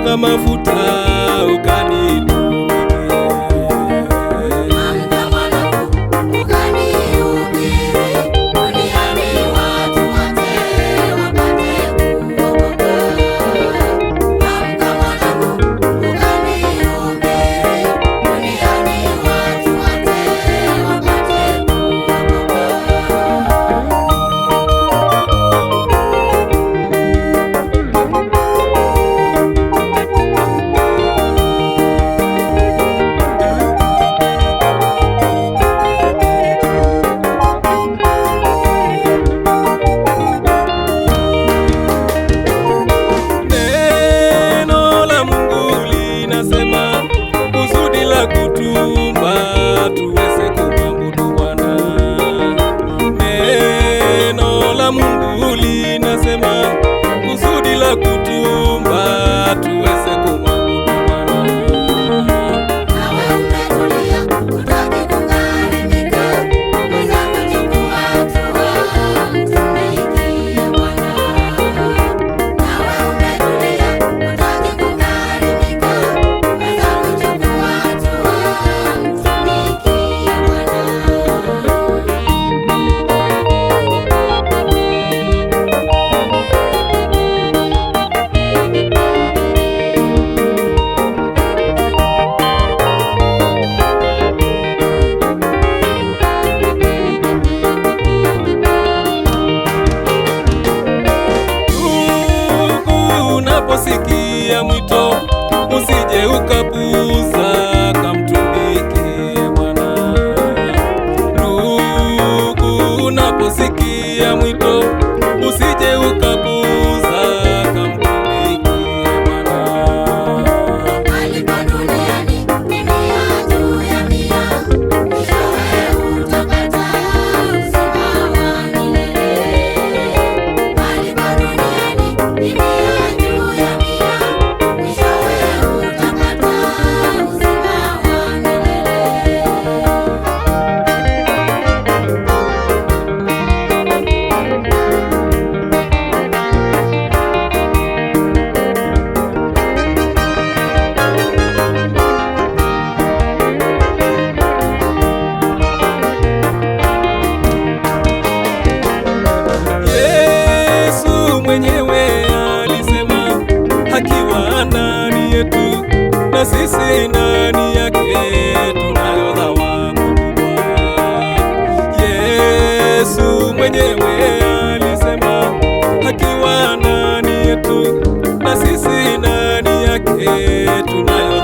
ukanipaka mafuta ukanitumikia. Amka mwanangu, ukanihubiri, duniani watu wote wapate kuokoka. Amka mwanangu, ukanihubiri, duniani watu wote wapate kuokoka. Neno la Mungu linasema kusudi la kutumba tuweze kumwabudu Bwana. Neno la Mungu linasema kusudi la kutumba tuweze kumwabudu Bwana. Nawe umetulia, hutaki kung'arimika, mwenzangu chukua hatua, mtumikie Bwana. Nawe umetulia, hutaki kung'arimika, mwenzangu chukua hatua, mtumikie Bwana. Ndugu, unaposikia mwito usije ukapuuza, kamtumikie Bwana. Ndugu, unaposikia mwito usije ukapuuza, kamtumikie Bwana. Hapa duniani ni mia juu ya mia, mwishowe utapata uzima wa milele. Hapa duniani ni mia juu ya mia, mwishowe utapata uzima wa milele. Yesu mwenyewe alisema akiwa ndani yetu na sisi ndani yake tunayo thawabu kubwa. Yesu mwenyewe alisema akiwa ndani yetu na sisi ndani yake tunayo